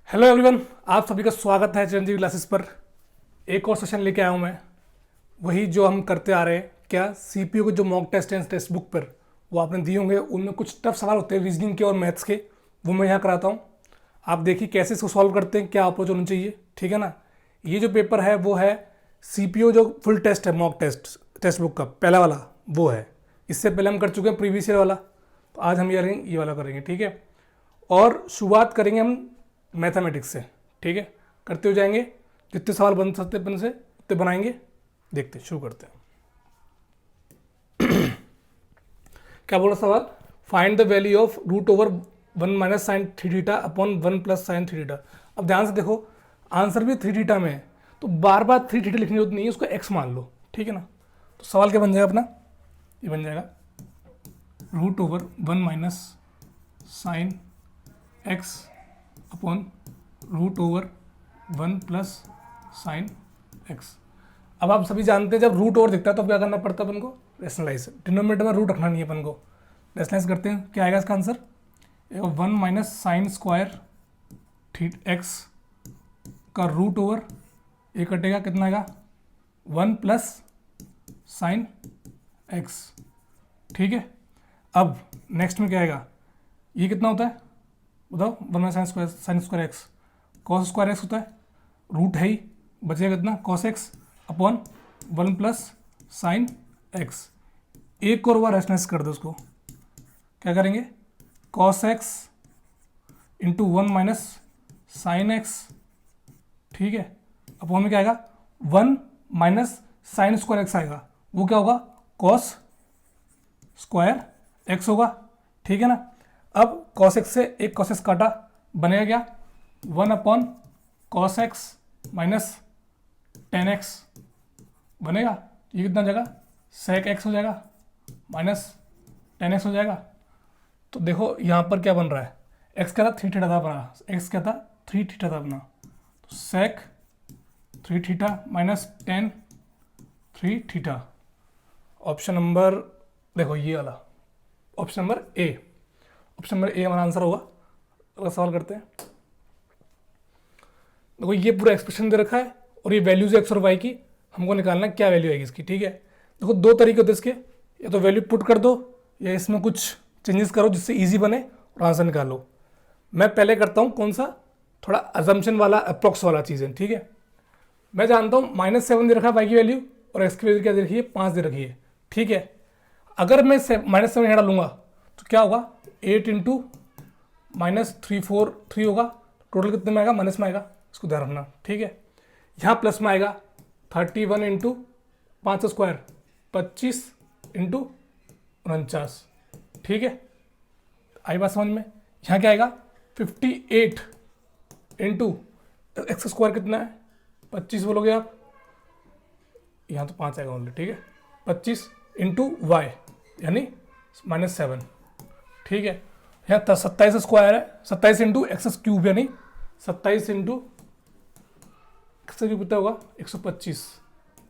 Hello everyone, आप सभी का स्वागत है चिरंजीवी क्लासेस पर। एक और सेशन लेके आया हूँ मैं, वही जो हम करते आ रहे हैं। क्या सीपीयू के जो मॉक टेस्ट हैं टेक्स्ट बुक पर वो आपने दिए होंगे, उनमें कुछ टफ सवाल होते हैं रीजनिंग के और मैथ्स के, वो मैं यहाँ कराता हूँ। आप देखिए कैसे इसको सॉल्व करते हैं, क्या अप्रोच होना चाहिए, ठीक है ना। ये जो पेपर है वो है सीपीयू जो फुल टेस्ट है, मॉक टेस्ट टेक्स्ट बुक का पहला वाला वो है। इससे पहले हम कर चुके हैं प्रीवियस ईयर वाला, तो आज हम ये वाला करेंगे, ठीक है। और शुरुआत करेंगे हम मैथमेटिक्स से, ठीक है। करते हो जाएंगे, जितने सवाल बन सकते अपन से उतने बनाएंगे। देखते शुरू करते हैं। क्या बोला सवाल? Find the value of root over 1 - sin 3θ upon 1 + sin 3θ। अब ध्यान से देखो, आंसर भी 3θ में है, तो बार बार 3θ लिखनी जरूरत नहीं है, उसको x मान लो, ठीक है ना। तो सवाल क्या बन जाएगा अपना? ये बन जाएगा root over 1 - sin x upon root over 1 + sin x। अब आप सभी जानते हैं जब रूट ओवर दिखता है तो क्या करना पड़ता है अपन को? रेशनलाइज। डिनोमिनेटर में रूट रखना नहीं है अपन को, रेशनलाइज करते हैं। क्या आएगा इसका आंसर? 1 - sin² x का रूट ओवर, ये कटेगा, कितना आएगा? 1 + sin x, ठीक है। अब नेक्स्ट में क्या आएगा? ये कितना होता है बताओ? 1 - sin² x cos² x होता है, रूट है ही, बचेगा कितना? cos x upon 1 + sin x। एक और बार रेशनलाइज कर दो उसको, क्या करेंगे? cos x into 1 - sin x, ठीक है, अपॉन में क्या आएगा? 1 - sin² x आएगा, वो क्या होगा? cos² x होगा, ठीक है ना। अब cos x से एक cos x काटा, बनेगा क्या? 1/cos x minus tan x बनेगा। ये कितना जाएगा? sec x हो जाएगा माइनस tan x हो जाएगा। तो देखो यहाँ पर क्या बन रहा है? x क्या था? 3θ था अपना, x क्या था? 3θ था अपना, तो sec 3θ minus tan 3θ। Option number देखो ये वाला, option number A, option number A हमारा आंसर होगा। अगला सवाल करते हैं। देखो ये पूरा एक्सप्रेशन दे रखा है और ये वैल्यूज एक्स और वाई की, हमको निकालना है क्या वैल्यू आएगी इसकी, ठीक है। देखो दो तरीके होते हैं इसके, या तो वैल्यू पुट कर दो या इसमें कुछ चेंजेस करो जिससे इजी बने और आंसर निकालो। मैं पहले करता हूँ कौन सा, थोड़ा अजम्पशन वाला, अप्रॉक्स वाला चीज़ें, ठीक है। मैं जानता हूँ -7 दे रखा है वाई की वैल्यू और एक्स की वैल्यू क्या दे रखी है? 5 दे रखी है, ठीक है। अगर मैं -7 यहाँ डालूंगा तो क्या होगा? 8 इंटू -343 होगा, टोटल कितने में आएगा? माइनस में आएगा, इसको ध्यान रखना, ठीक है। यहाँ प्लस में आएगा 31 इंटू 5² 25 इंटू 49, ठीक है। आई बात समझ में? यहाँ क्या आएगा? 58 इंटू x² कितना है? 25 बोलोगे आप, यहाँ तो 5 आएगा ओनली, ठीक है। 25 इंटू वाई यानी -7, ठीक है। यहाँ 27² है, 27 इंटू x³ यानी 27 इंटू कितना होगा? 125,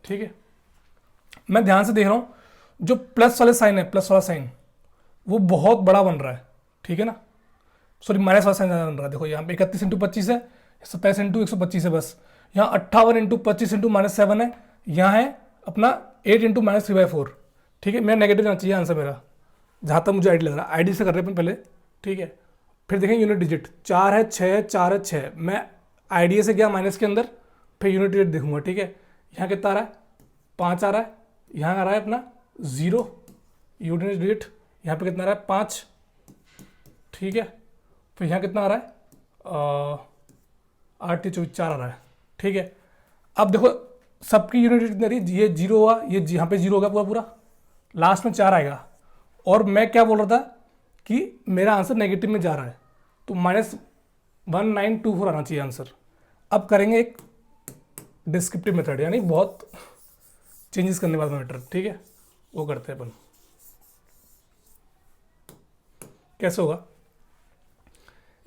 ठीक है। मैं ध्यान से देख रहा हूँ, जो प्लस वाले साइन है, प्लस वाला साइन वो बहुत बड़ा बन रहा है, ठीक है ना। सॉरी, माइनस वाला साइन बन रहा है। देखो यहाँ पे 31 इंटू 25 है, 27 इंटू 125 है बस। यहाँ 58 इंटू 25 इंटू -7 है, यहाँ है अपना 8 इंटू -3/4, ठीक है। मेरा नेगेटिव जाना चाहिए आंसर मेरा, जहाँ तक मुझे आईडी लग रहा है। आईडी से कर रहे हैं पहले, ठीक है। फिर देखें यूनिट डिजिट, 4 है, 6 है, 4 है, 6 है। मैं आईडी से गया माइनस के अंदर, फिर यूनिट डिजिट देखूंगा, ठीक है। यहाँ कितना आ रहा है? 5 आ रहा है। यहाँ आ रहा है अपना 0 यूनिट डिजिट, यहाँ पे कितना आ रहा है? 5, ठीक है। फिर यहाँ कितना आ रहा है? 8 × 24 4 आ रहा है, ठीक है। अब देखो सबकी यूनिट कितनी आ रही है? ये 0 हुआ, ये यहाँ पे 0 होगा पूरा पूरा, लास्ट में 4 आएगा। और मैं क्या बोल रहा था कि मेरा आंसर नेगेटिव में जा रहा है, तो -1924 आना चाहिए आंसर। अब करेंगे एक डिस्क्रिप्टिव मेथड, यानी बहुत चेंजेस करने वाला मेथड, ठीक है। वो करते हैं अपन। कैसे होगा?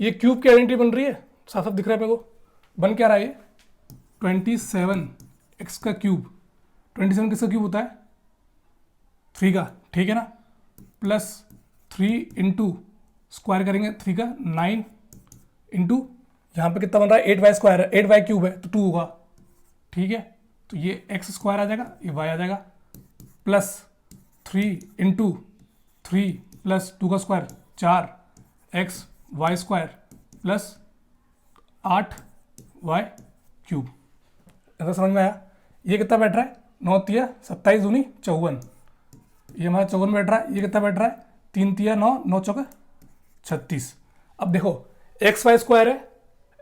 ये क्यूब की आइडेंटिटी बन रही है, साफ साफ दिख रहा है मेरे को। बन क्या रहा है? ये 27x का क्यूब, 27 किसका क्यूब होता है? 3 का, ठीक है ना। +3 इंटू स्क्वायर करेंगे 3 का 9 इंटू यहाँ पे कितना बन रहा है 8y² है, 8y³ है तो 2 होगा, ठीक है। तो ये x² आ जाएगा, ये y आ जाएगा, प्लस 3 इंटू 3 प्लस 2 का स्क्वायर 4xy² प्लस 8y³। ऐसा समझ में आया? ये कितना बैठ रहा है 9 तिया 27 दूनी 54, ये हमारा 54 बैठ रहा है। ये कितना बैठ रहा है 3 तिया 9, 9 चौका 36। अब देखो xy² है,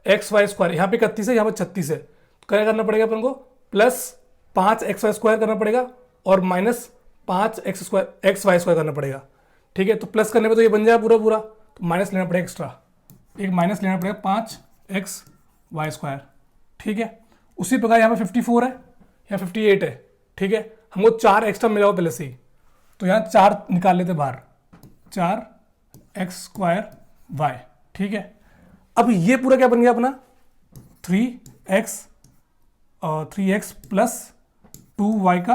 xy² यहाँ पे 31 है, यहाँ पे 36 है, तो क्या करना पड़ेगा अपन को, प्लस 5xy² करना पड़ेगा और माइनस 5xy² करना पड़ेगा, ठीक है। तो प्लस करने पे तो ये बन जाएगा पूरा पूरा, तो माइनस लेना पड़ेगा एक्स्ट्रा, एक माइनस लेना पड़ेगा 5xy², ठीक है। उसी प्रकार यहाँ पे 54 है, यहाँ 58 है, ठीक है। हमको 4 एक्स्ट्रा मिला हो पहले से ही, तो यहाँ 4 निकाल लेते बाहर, 4x²y, ठीक है। अब ये पूरा क्या बन गया अपना 3x प्लस 2y का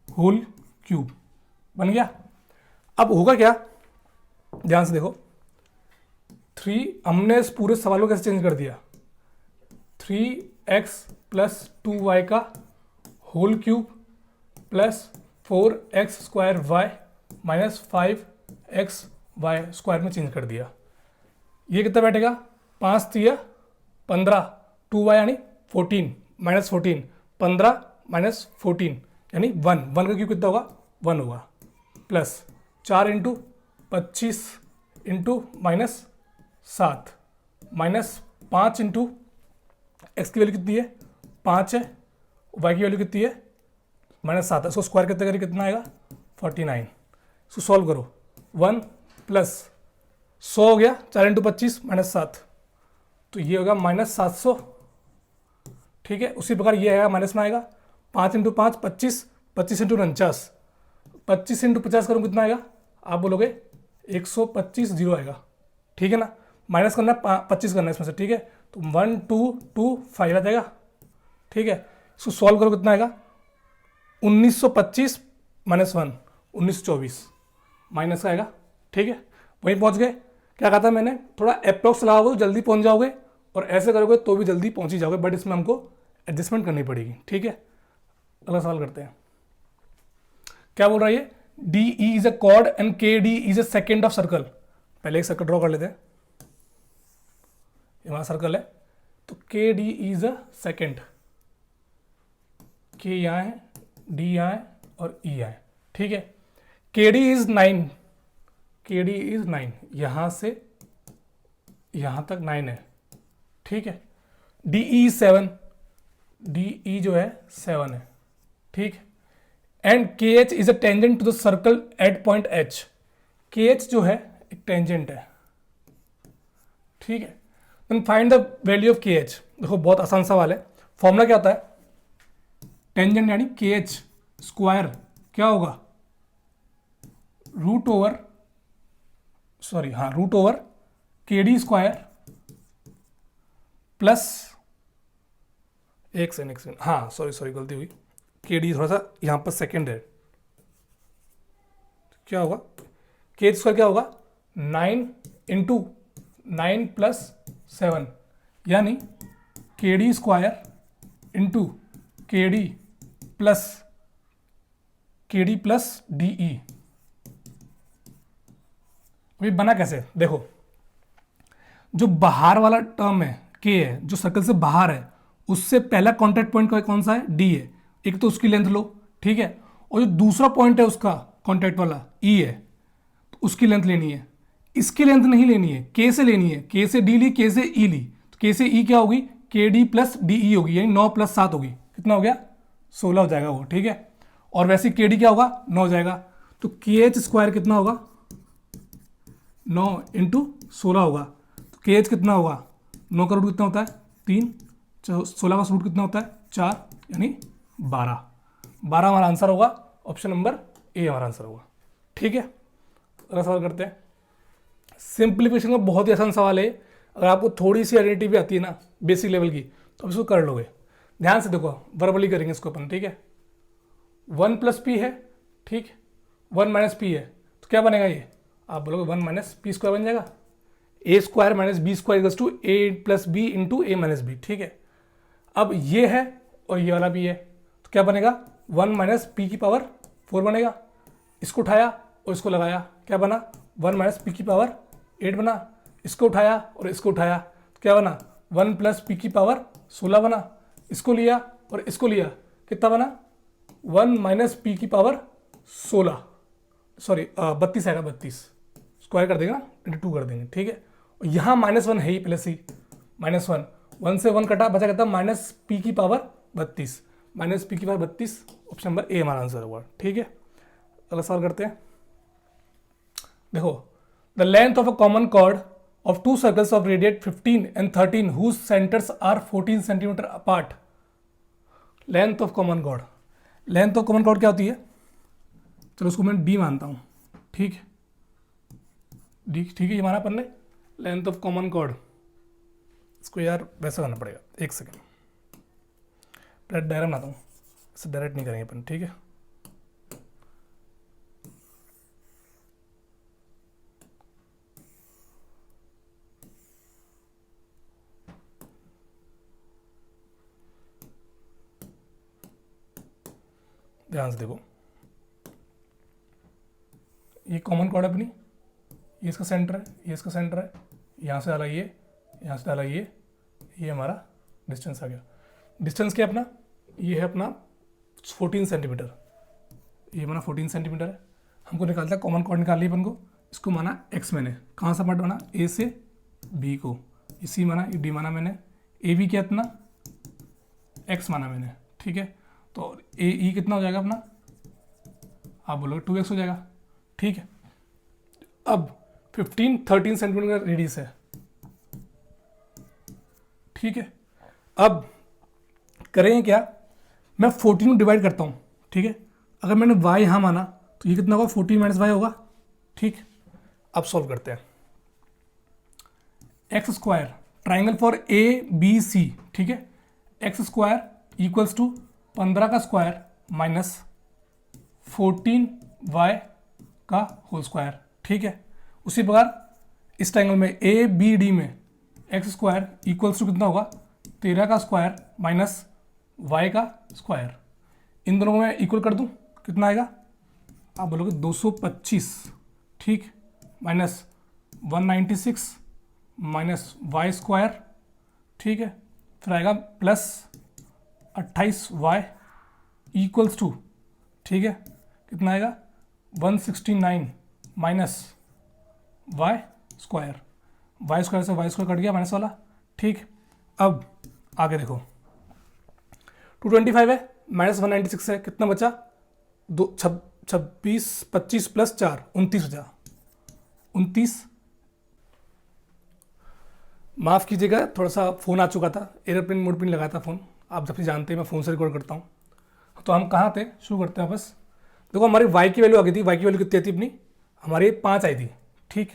होल क्यूब बन गया। अब होगा क्या, ध्यान से देखो, 3 हमने इस पूरे सवाल को कैसे चेंज कर दिया, 3x प्लस 2y का whole cube plus 4x² minus 5xy² में चेंज कर दिया। ये कितना बैठेगा 5 तिया 15, 2y यानी 14 माइनस 14, 15 माइनस 14 यानी 1, 1 का क्यूब कितना होगा 1 होगा, plus 4 into 25 into minus 7 minus 5 into x की वैल्यू कितनी है 5 है, वाई की वैल्यू कितनी है -7 है, इसको स्क्वायर करते करिए कितना आएगा 49। इसको सॉल्व करो, 1 प्लस 100 हो गया, 4 इंटू 25 -7, तो ये होगा -700, ठीक है। उसी प्रकार ये आएगा माइनस में आएगा 5 इंटू 5 25, 25 इंटू 49, 25 इंटू 50 करूँ कितना आएगा, आप बोलोगे 125 जीरो आएगा, ठीक है ना। माइनस करना है 25 करना है इसमें से, ठीक है। तो 1 2 2 5 आ जाएगा, ठीक है। इसको सॉल्व करो कितना आएगा 1925 माइनस 1 1924 माइनस का आएगा, ठीक है। वहीं पहुंच गए। क्या कहा था मैंने, थोड़ा अप्रॉक्स लगाओगे तो जल्दी पहुंच जाओगे, और ऐसे करोगे तो भी जल्दी पहुंच ही जाओगे, बट इसमें हमको एडजस्टमेंट करनी पड़ेगी, ठीक है। अगला सवाल करते हैं। क्या बोल रहा है ये, D E is a chord and K D is a secant of circle. पहले एक सर्कल ड्रॉ कर लेते हैं, ये हमारा सर्कल है, तो के डी इज अ सेकेंड, के यहाँ है, डी यहाँ है और ई यहाँ है, ठीक है। के डी इज 9, के डी इज 9, यहां से यहां तक 9 है, ठीक है। डी ई 7, डी ई जो है 7 है, ठीक। And K H is a tangent to the circle at point H, K H जो है एक टेंजेंट है, ठीक है। Then find the value of K H. देखो बहुत आसान सवाल है, फॉर्मूला क्या होता है, टेंजेंट यानी के एच स्क्वायर क्या होगा रूट ओवर के डी स्क्वायर प्लस एक सेकंड, हाँ सॉरी गलती हुई, के डी थोड़ा सा यहाँ पर सेकेंड है, क्या होगा के स्क्वायर क्या होगा 9 इंटू 9 प्लस 7 यानी के डी स्क्वायर इंटू के डी प्लस डी ई। अभी बना कैसे, देखो जो बाहर वाला टर्म है के है, जो सर्कल से बाहर है, उससे पहला कॉन्टैक्ट पॉइंट कौन सा है डी है, एक तो उसकी लेंथ लो, ठीक है। और जो दूसरा पॉइंट है उसका कॉन्टैक्ट वाला ई है, तो उसकी लेंथ लेनी है, इसकी लेंथ नहीं लेनी है, के से लेनी है, के से डी ली, के से ई ली, तो के से ई क्या होगी के डी प्लस डी ई होगी, यानी 9 प्लस 7 होगी, कितना हो गया 16 हो जाएगा वो, ठीक है। और वैसे के डी क्या होगा 9 हो जाएगा, तो के एच स्क्वायर कितना होगा 9 इंटू 16 होगा, तो के एच कितना होगा 9 का रूट कितना होता है 3, 16 का रूट कितना होता है 4 यानी 12 हमारा आंसर होगा, ऑप्शन नंबर ए हमारा आंसर होगा, ठीक है। अगला सवाल करते हैं। सिंप्लीफिकेशन का बहुत ही आसान सवाल है, अगर आपको थोड़ी सी आइडेंटिटी भी आती है ना बेसिक लेवल की, तो आप इसको कर लोगे। ध्यान से देखो, वर्बली करेंगे इसको अपन, ठीक है। 1 प्लस पी है, ठीक, 1 माइनस पी है, तो क्या बनेगा ये, आप बोलोगे 1 माइनस पी स्क्वायर बन जाएगा, A square minus B square equals to A plus B into A minus B, ठीक है। अब ये है और ये वाला भी है, तो क्या बनेगा 1 माइनस पी की पावर 4 बनेगा। इसको उठाया और इसको लगाया, क्या बना 1 माइनस पी की पावर 8 बना। इसको उठाया और इसको उठाया, तो क्या बना 1 प्लस पी की पावर 16 बना। इसको लिया और इसको लिया, कितना बना 1 माइनस पी की पावर 16, सॉरी 32 आएगा, 32 स्क्वायर कर देगा ना, इंटू 2 कर देंगे, ठीक है। और यहाँ -1 है ही पहले से, -1, 1 से 1 कटा, बचा कहता माइनस पी की पावर 32, माइनस पी की पावर 32, ऑप्शन नंबर ए हमारा आंसर होगा, ठीक है। अगला सवाल करते हैं। देखो, the length of a common chord of two circles of radii 15 and 13 whose centres are 14 centimetre apart. Length of common chord, length of common chord क्या होती है, चलो उसको मैं डी मानता हूँ, ठीक है, डी, ठीक है, ये माना अपन ने लेंथ ऑफ कॉमन कॉर्ड। इसको यार वैसा करना पड़ेगा, एक सेकेंड, डायरेक्ट बनाता हूँ, इसे डायरेक्ट नहीं करेंगे अपन, ठीक है। ध्यान से देखो, ये कॉमन कॉर्ड अपनी, ये इसका सेंटर है, ये इसका सेंटर है, यहाँ से डाला ये, यहाँ से डाला ये हमारा डिस्टेंस आ गया। डिस्टेंस क्या है अपना, ये है अपना 14 सेंटीमीटर, ये माना 14 सेंटीमीटर है। हमको निकालता है कॉमन कॉर्ड, निकाल लिया अपन को, इसको माना x मैंने, कहाँ से पार्ट बना a से b को, ये c माना, ये d माना मैंने, ए बी क्या इतना x माना मैंने, ठीक है। तो ए ई कितना हो जाएगा अपना, आप बोलोगे 2x हो जाएगा, ठीक है। अब 13 सेंटीमीटर का रेडियस है, ठीक है। अब करेंगे क्या, मैं 14 को डिवाइड करता हूँ, ठीक है। अगर मैंने y यहाँ माना तो ये कितना होगा 14 माइनस वाई होगा, ठीक। अब सॉल्व करते हैं। X square triangle for A B C, ठीक है, एक्स स्क्वायर इक्वल्स टू 15 का स्क्वायर माइनस 14y का होल स्क्वायर, ठीक है। उसी प्रकार इस ट्राइंगल में ए बी डी में एक्स स्क्वायर इक्वल्स टू कितना होगा 13 का स्क्वायर माइनस y का स्क्वायर। इन दोनों को मैं इक्वल कर दूं, कितना आएगा, आप बोलोगे 225, ठीक, माइनस 196 माइनस वाई स्क्वायर, ठीक है, फिर आएगा प्लस 28y इक्वल्स टू, ठीक है, कितना आएगा 169 minus y square, Y square से वाई स्क्वायर कट गया माइनस वाला, ठीक। अब आगे देखो 225 है माइनस 196 है, कितना बचा 26 25 प्लस 4 29 बचा, 29। माफ़ कीजिएगा, थोड़ा सा फ़ोन आ चुका था, एयरप्लेन मोड पे नहीं लगाया था फ़ोन, आप जब से जानते हैं मैं फ़ोन से रिकॉर्ड करता हूँ। तो हम कहाँ थे, शुरू करते हैं बस। देखो हमारी y की वैल्यू आ गई थी, y की वैल्यू कितनी थी अपनी, हमारी 5 आई थी, ठीक।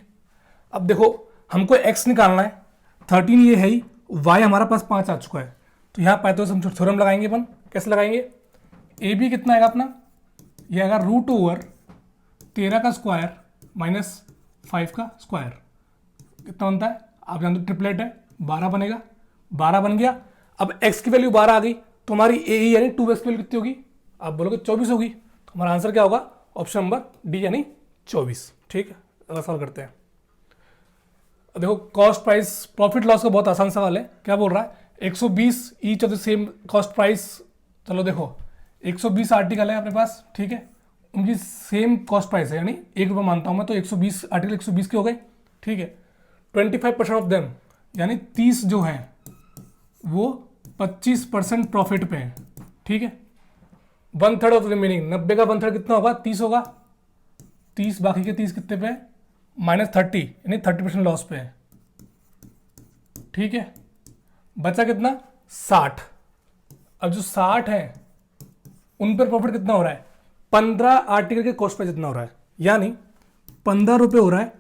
अब देखो हमको x निकालना है, 13 ये है ही, y हमारा पास 5 आ चुका है, तो यहाँ पाइथागोरस हम थ्योरम लगाएंगे अपन, कैसे लगाएंगे, ए बी कितना आएगा अपना, ये आएगा √13 का स्क्वायर माइनस 5 का स्क्वायर, कितना बनता है, आप जानते हो ट्रिपलेट है, 12 बनेगा, 12 बन गया। अब x की वैल्यू 12 आ गई, तो हमारी ए यानी 2x की वैल्यू कितनी होगी, आप बोलोगे 24 होगी, तो हमारा आंसर क्या होगा, ऑप्शन नंबर डी यानी 24, ठीक है। अगला सवाल करते हैं। देखो कॉस्ट प्राइस प्रॉफिट लॉस का बहुत आसान सवाल है, क्या बोल रहा है 120 each of the same cost price. चलो देखो 120 आर्टिकल है अपने पास, ठीक है, उनकी सेम कॉस्ट प्राइस है, यानी ₹1 मानता हूं मैं, तो 120 आर्टिकल 120 के हो गए, ठीक है। 25% ऑफ देम यानी 30 जो हैं वो 25% प्रॉफिट पे हैं, ठीक है। 1/3 ऑफ रिमेनिंग 90 का 1/3 कितना होगा 30 होगा, 30 बाकी के 30 कितने पे -30 यानी 30% लॉस पे है, ठीक है। बचा कितना 60। अब जो 60 है उन पर प्रॉफिट कितना हो रहा है 15 आर्टिकल के कॉस्ट पे जितना हो रहा है, यानी 15 रुपये हो रहा है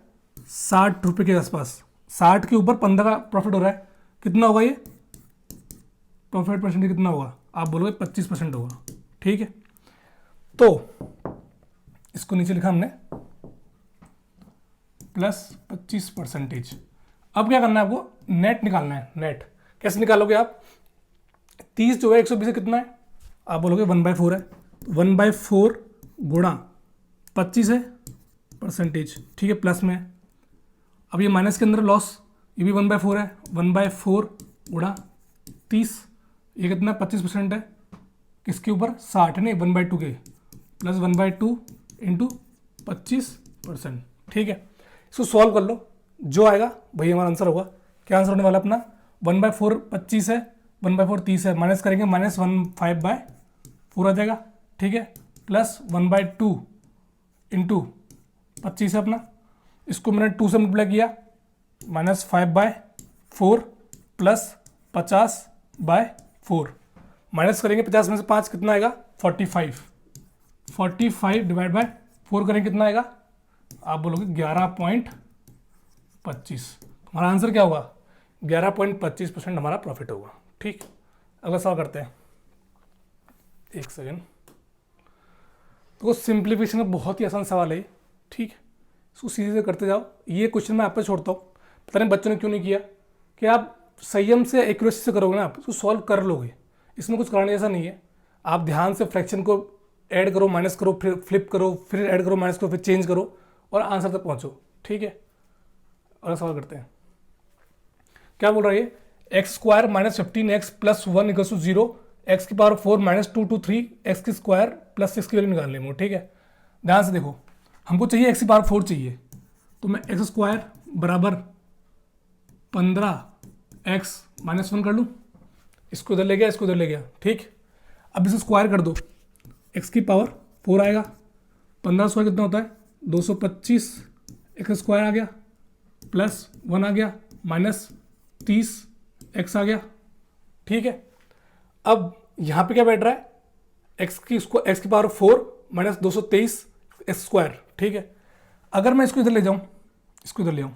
60 रुपये के आसपास, 60 के ऊपर 15 का प्रॉफिट हो रहा है, कितना होगा ये प्रॉफिट परसेंटेज कितना होगा, आप बोलोगे 25% होगा, ठीक है। तो इसको नीचे लिखा हमने +25%। अब क्या करना है आपको, नेट निकालना है। नेट कैसे निकालोगे आप, 30 जो है 120 से कितना है, आप बोलोगे 1/4 है, 1/4 गुणा 25 है परसेंटेज, ठीक है, प्लस में है। अब ये माइनस के अंदर लॉस, ये भी 1/4 है, 1/4 गुणा 30, ये कितना 25% है, किसके ऊपर, 60 नहीं 1/2 के, प्लस 1/2 इंटू 25%, ठीक है। इसको सॉल्व कर लो, जो आएगा वही हमारा आंसर होगा। क्या आंसर होने वाला अपना, 1/4 25 है, 1/4 30 है, माइनस करेंगे माइनस 5/4 आ जाएगा, ठीक है, प्लस 1/2 इंटू 25 है अपना, इसको मैंने 2 से मल्टीप्लाई किया, माइनस 5/4 प्लस 50/4, माइनस करेंगे 50 में से 5 कितना आएगा, 45, 45 डिवाइड बाय 4 करेंगे कितना आएगा, आप बोलोगे 11.25। हमारा आंसर क्या होगा, 11.25% हमारा प्रॉफिट होगा, ठीक। अगला सवाल करते हैं, एक सेकेंड। तो सिंप्लीफिकेशन का बहुत ही आसान सवाल है, ठीक, इसको सीधे से करते जाओ। ये क्वेश्चन मैं आप पे छोड़ता हूँ, पता नहीं बच्चों ने क्यों नहीं किया, कि आप संयम से एक्यूरेसी से करोगे ना, आप इसको सॉल्व कर लोगे, इसमें कुछ कराने जैसा नहीं है। आप ध्यान से फ्रैक्शन को ऐड करो, माइनस करो, फिर फ्लिप करो, फिर ऐड करो, माइनस करो, फिर चेंज करो और आंसर तक पहुँचो, ठीक है। अगला सवाल करते हैं, क्या बोल रहा है ये, x² minus 15x plus 1 equal to 0, X की पावर 4 माइनस 2 टू 3 एक्स की स्क्वायर प्लस 6 की वैल्यू निकालनी है, ठीक है। ध्यान से देखो, हमको चाहिए एक्स की पावर 4 चाहिए, तो मैं x² बराबर 15x माइनस 1 कर लूँ, इसको इधर ले गया, इसको इधर ले गया, ठीक। अब इसे स्क्वायर कर दो, x की पावर 4 आएगा, 15 स्क्वायर कितना होता है 225, एक्स स्क्वायर आ गया, प्लस 1 आ गया, माइनस 30x आ गया, ठीक है। अब यहाँ पे क्या बैठ रहा है, एक्स की पावर 4 माइनस 223 एक्स स्क्वायर, ठीक है। अगर मैं इसको इधर ले जाऊँ, इसको इधर ले आऊँ,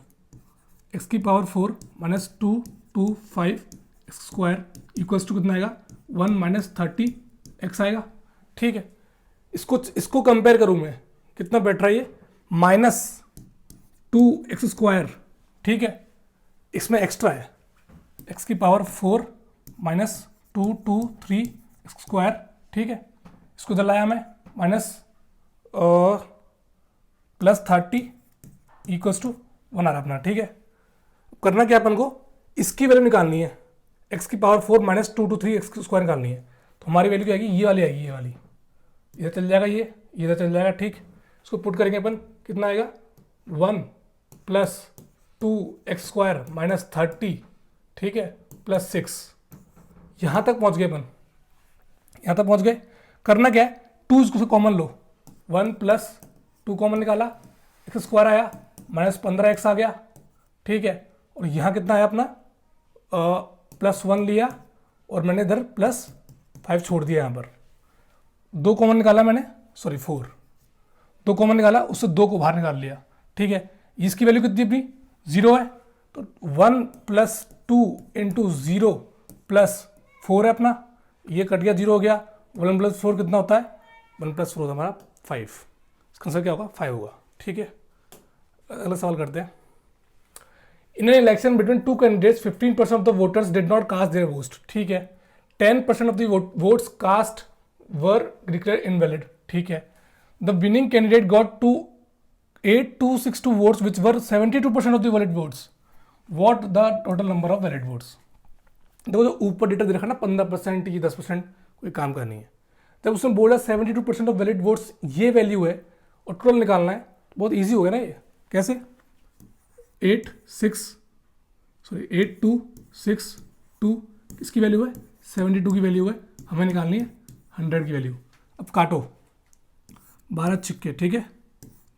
एक्स की power 4 minus 225 X square equals to कितना आएगा 1 माइनस 30 एक्स आएगा, ठीक है। इसको कंपेयर करूँ मैं, कितना बैठ रहा है ये, माइनस 2x स्क्वायर, ठीक है, इसमें एक्स्ट्रा है, एक्स की पावर 4 माइनस 223 एक्स स्क्वायर, ठीक है। इसको इधर लाया मैं, माइनस प्लस 30 इक्वल्स टू 1 आ रहा अपना, ठीक है। करना क्या अपन को, इसकी वैल्यू निकालनी है, एक्स की पावर 4 माइनस 223 एक्स स्क्वायर निकालनी है, तो हमारी वैल्यू क्या आएगी, ये वाली आएगी, ये वाली, इधर चल जाएगा, ये इधर चल जाएगा, ठीक। इसको पुट करेंगे अपन, कितना आएगा 1 प्लस 2x स्क्वायर माइनस 30, ठीक है, प्लस 6, यहाँ तक पहुँच गए अपन, यहाँ तक पहुँच गए। करना क्या है, 2 इसको कॉमन लो, 1 प्लस 2 कॉमन निकाला, एक्स स्क्वायर आया, माइनस 15x आ गया, ठीक है। और यहाँ कितना आया अपना, प्लस 1 लिया और मैंने इधर प्लस 5 छोड़ दिया, यहाँ पर 2 कॉमन निकाला मैंने, सॉरी 4, 2 कॉमन निकाला, उससे 2 को बाहर निकाल लिया, ठीक है। इसकी वैल्यू कितनी अपनी 0 है, तो 1 प्लस 2 इंटू 0 प्लस 4 है अपना, ये कट गया, 0 हो गया, 1 प्लस 4 कितना होता है, 1 प्लस 4 होता है हमारा 5, इसका आंसर क्या होगा 5 होगा, ठीक है। अगला सवाल करते हैं, in an election between 2 candidates 15% of the voters did not cast their votes, ठीक है, 10% of the votes cast were declared invalid, ठीक है। The winning candidate got 8262 votes which were 72% of the valid votes. What the total number of valid votes? देखो जो ऊपर data दे रखा ना 15% ये 10% कोई काम का नहीं है, जब उसने बोला 72% ऑफ वैलिड वोट्स ये वैल्यू है और टोटल निकालना है, बहुत इजी हो गया ना ये, कैसे 8262 किसकी वैल्यू है 72 की वैल्यू है, हमें निकालनी है 100 की वैल्यू। अब काटो 12 छिक्के, ठीक है,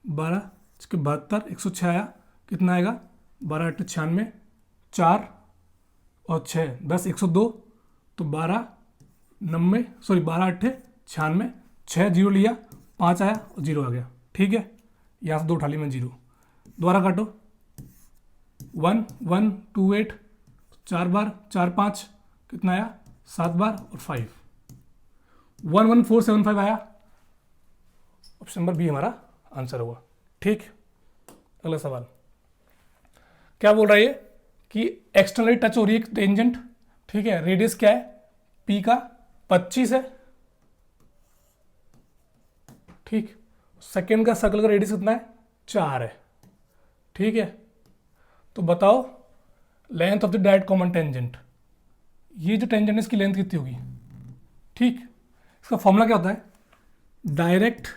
12 छिक्के 72, 106 आया, कितना आएगा 12 8 96, 4 और 6 10 102, तो 12 90, सॉरी 12 8 96, 6 जीरो लिया, 5 आया और 0 आ गया, ठीक है। यहाँ से 2 उठा ली मैं 0, दोबारा काटो 1 1 2 8, 4 बार 4 5 कितना आया 7 बार और 5, 1 1 4 7 5 आया, ऑप्शन नंबर बी हमारा आंसर होगा, ठीक। अगला सवाल क्या बोल रहा है ये, कि एक्सटर्नली टच हो रही है टेंजेंट, ठीक है, रेडियस क्या है, पी का 25 है, ठीक, सेकेंड का सर्कल का रेडियस कितना है, 4 है, ठीक है। तो बताओ length of the direct common tangent, ये जो टेंजेंट है इसकी लेंथ कितनी होगी, ठीक। इसका फॉर्मूला क्या होता है, डायरेक्ट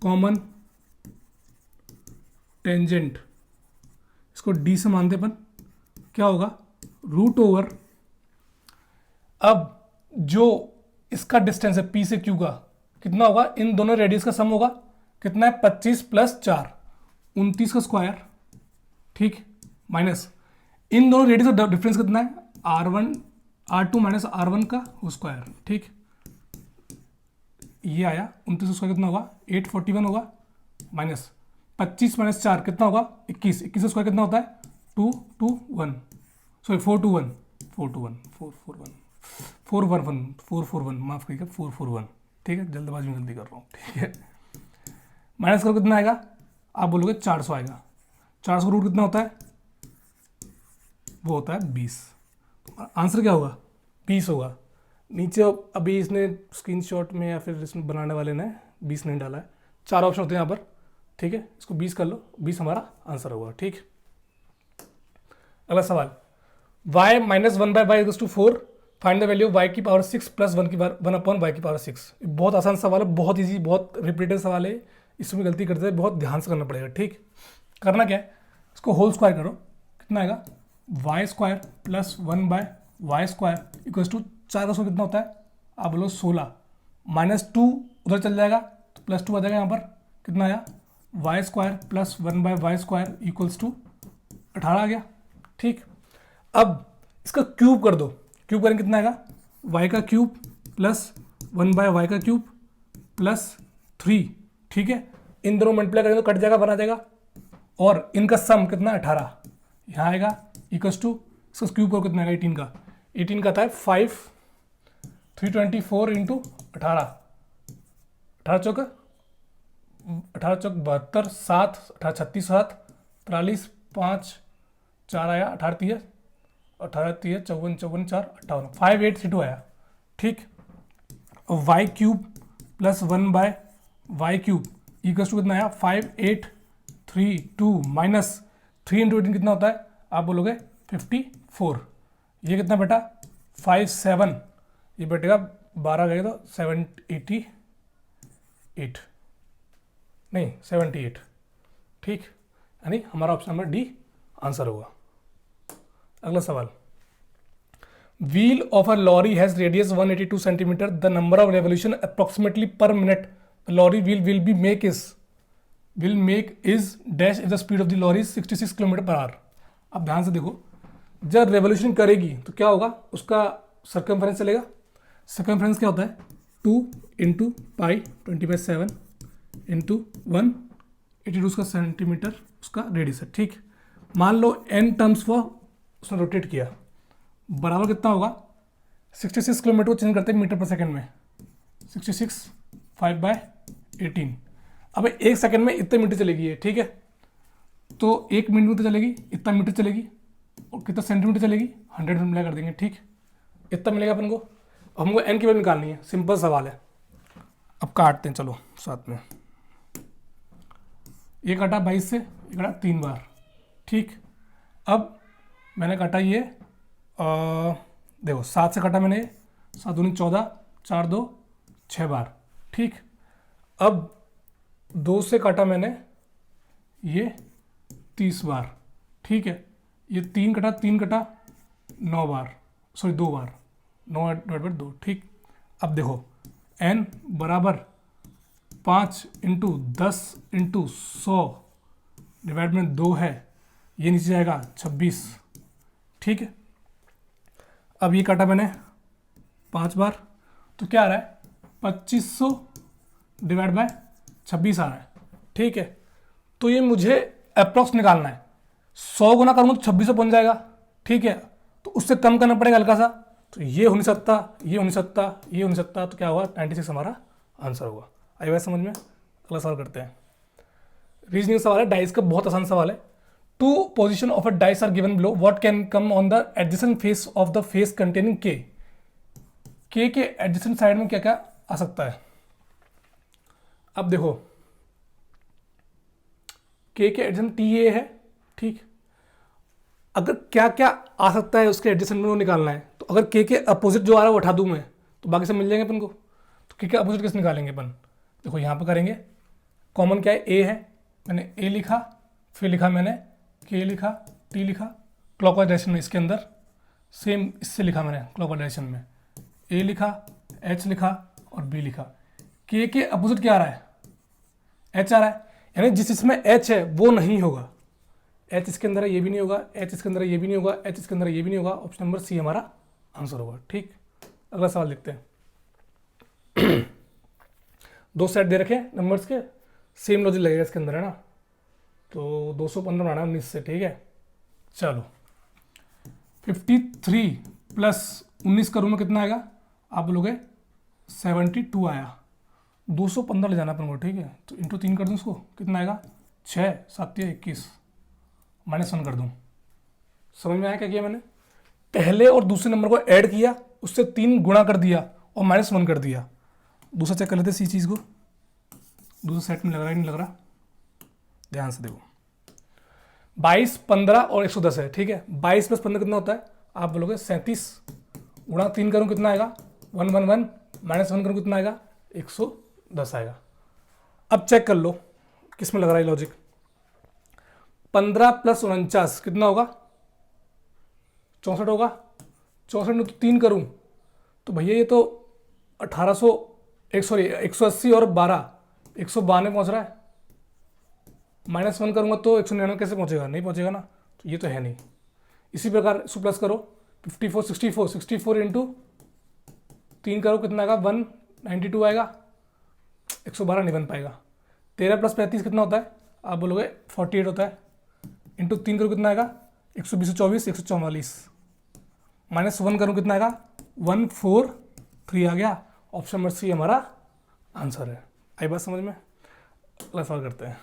कॉमन टेंजेंट, इसको डी से मानते अपन, क्या होगा, रूट ओवर, अब जो इसका डिस्टेंस है पी से क्यू का कितना होगा, इन दोनों रेडियस का सम होगा, कितना है 25 + 4 29 का स्क्वायर, ठीक, माइनस इन दोनों रेडियस का डिफरेंस कितना है, R1 R2 - R1 का स्क्वायर, ठीक, ये आया 29 का स्क्वायर कितना होगा, 841 होगा, माइनस 25 - 4 कितना होगा, 21 21 का स्क्वायर कितना होता है, 221 सॉरी 421 421 441 441 माफ करिएगा 441, ठीक है, जल्दबाजी में गलती कर रहा हूँ, ठीक है। माइनस करो कितना आएगा, आप बोलोगे 400 आएगा, 400 रूट कितना होता है, वो होता है 20, आंसर क्या होगा, 20 होगा। नीचे अभी इसने स्क्रीनशॉट में या फिर इसमें बनाने वाले ने 20 नहीं डाला है, 4 ऑप्शन होते हैं यहाँ पर, ठीक है, इसको 20 कर लो, 20 हमारा आंसर होगा, ठीक। अगला सवाल, y - 1/y = 4, find the value of y की पावर 6 + 1/y की पावर 6। बहुत आसान सवाल है, बहुत ईजी, बहुत रिपीटेड सवाल है, इसमें गलती करते हैं, बहुत ध्यान से करना पड़ेगा, ठीक। करना क्या है, इसको होल स्क्वायर करो, कितना आएगा, y² + 1/y² = 4 का 100 कितना होता है, आप बोलो 16, -2 उधर चल जाएगा तो +2 आ जाएगा, यहाँ पर कितना आया, y² + 1/y² = 18 आ गया, ठीक। अब इसका क्यूब कर दो, क्यूब करेंगे कितना आएगा, y का क्यूब + 1/y³ + 3, ठीक है, इन दोनों मल्टीप्लाई करेंगे तो कट जाएगा, बना जाएगा, और इनका सम कितना 18 यहाँ आएगा, = इसका क्यूब करो कितना आएगा, 18 का, 18 का आता है 5 324 × 18, 18 चौक 72, 7 18 36 7 43 5 4 आया, 18 3 54 54 4 58 5832 आया, ठीक। y³ + 1/y³ = कितना आया, 5832 माइनस 3 × 18 कितना होता है, आप बोलोगे 54, ये कितना बेटा 57, ये बैठेगा 12 गए तो 788 नहीं 78, ठीक, यानी हमारा ऑप्शन नंबर डी आंसर होगा। अगला सवाल, wheel of a lorry has radius 182 centimetre, the number of revolution approximately per minute the lorry wheel will make is dash if the speed of the lorry is 66 km/h। अब ध्यान से देखो, जब revolution करेगी तो क्या होगा, उसका सर्कमफ्रेंस चलेगा, सर्कमफ्रेंस क्या होता है, 2 × पाई 20/7 × 182 उसका सेंटीमीटर उसका रेडियस है, ठीक। मान लो n टर्म्स फॉर उसने रोटेट किया, बराबर कितना होगा, 66 किलोमीटर को चेंज करते हैं मीटर पर सेकंड में, 66 5/18, अब एक सेकंड में इतने मीटर चलेगी है, ठीक है, तो 1 मिनट में तो चलेगी इतना मीटर चलेगी, और कितना सेंटीमीटर चलेगी 100 में मिला कर देंगे, ठीक, इतना मिलेगा अपन को। हमको n की वैल्यू निकालनी है, सिंपल सवाल है। अब काटते हैं, चलो साथ में, ये काटा 22 से, ये काटा 3 बार, ठीक। अब मैंने काटा ये देखो 7 से काटा मैंने, 7 दूनी 14 4 2 6 बार, ठीक। अब 2 से काटा मैंने ये 30 बार, ठीक है, ये 3 कटा 9 बार, सॉरी 2 बार, 9/2, ठीक। अब देखो n बराबर 5 × 10 × 100 डिवाइड में 2 है, ये नीचे जाएगा 26, ठीक है। अब ये काटा मैंने 5 बार, तो क्या आ रहा है 2500 / 26 आ रहा है, ठीक है। तो ये मुझे अप्रॉक्स निकालना है, 100 गुना करूँगा तो 2600 पहुँच जाएगा, ठीक है, तो उससे कम करना पड़ेगा हल्का सा, तो ये हो नहीं सकता, ये हो नहीं सकता, ये हो नहीं सकता, तो क्या होगा 96 हमारा आंसर होगा। आई बात समझ में। अगला सवाल करते हैं, रीजनिंग सवाल है, डाइस का बहुत आसान सवाल है। Two position of a dice are given below, what can come on the adjacent face of the face containing K K adjacent side में क्या क्या आ सकता है। अब देखो के एडजेसेंट टी ए है, ठीक। अगर क्या क्या आ सकता है उसके एडजेसेंट में वो निकालना है, तो अगर के अपोजिट जो आ रहा है वो उठा दूं मैं, तो बाकी सब मिल जाएंगे अपन को। तो के अपोजिट किस निकालेंगे अपन, देखो यहाँ पर करेंगे। कॉमन क्या है, ए है, मैंने ए लिखा, फिर लिखा मैंने के लिखा, टी लिखा, क्लॉकवाइज डायरेक्शन में इसके अंदर, सेम इससे लिखा मैंने क्लॉकवाइज डायरेक्शन में, ए लिखा, एच लिखा और बी लिखा। के अपोजिट क्या आ रहा है, एच आ रहा है, यानी जिस इसमें एच है वो नहीं होगा। एच इसके अंदर है, ये भी नहीं होगा, एच इसके अंदर है, ये भी नहीं होगा, एच इसके अंदर है, ये भी नहीं होगा। ऑप्शन नंबर सी हमारा आंसर होगा, ठीक। अगला सवाल देखते हैं। दो सेट दे रखे नंबर्स के, सेम लॉजिक लगेगा इसके अंदर, है ना। तो 215 बनाना 19 से, ठीक है। चलो 53 प्लस 19 करूँ मैं कितना आएगा, आप बोलोगे 72 आया। 215 ले जाना अपन को, ठीक है। तो इंटू 3 कर दूँ उसको, कितना आएगा 6 7 21, -1 कर दूँ। समझ में आया क्या किया मैंने, पहले और दूसरे नंबर को ऐड किया, उससे 3 गुणा कर दिया और -1 कर दिया। दूसरा चेक कर लेते इसी चीज़ को, दूसरे सेट में लग रहा है नहीं लग रहा, ध्यान से देखो। 22 15 और 110 है, ठीक है। 22 + 15 कितना होता है, आप बोलोगे 37, गुणा 3 करूँ कितना आएगा 111, -1 करूँ कितना आएगा 110 आएगा। अब चेक कर लो किस में लग रहा है लॉजिक। 15 + 49 कितना होगा 64 होगा। 64 में तो 3 करूँ तो भैया ये तो 180 और 12 192 पहुँच रहा है। -1 करूँगा तो 199 कैसे पहुँचेगा, नहीं पहुँचेगा ना, तो ये तो है नहीं। इसी प्रकार इसको प्लस करो, 64 इंटू 3 करो कितना आएगा 192 आएगा। 112 नहीं बन पाएगा। 13 + 35 कितना होता है, आप बोलोगे 48 होता है। इंटू 3 करो कितना आएगा 120 24 144, -1 करूँ कितना आएगा 143 आ गया। ऑप्शन नंबर सी हमारा आंसर है। आई बात समझ में। अगला सवाल करते हैं।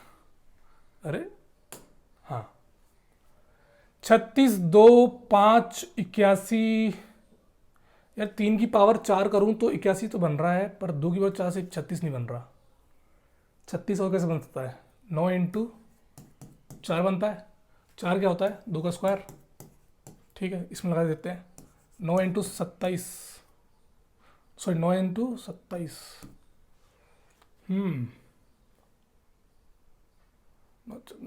अरे हाँ, 36 2 5 81, यार 3 की पावर 4 करूँ तो 81 तो बन रहा है, पर 2 की पावर 4 से 36 नहीं बन रहा। 36 और कैसे बन सकता है, 9 इंटू 4 बनता है। 4 क्या होता है 2 का स्क्वायर, ठीक है। इसमें लगा देते हैं 9 इंटू 27, सॉरी 9 इंटू 27, 9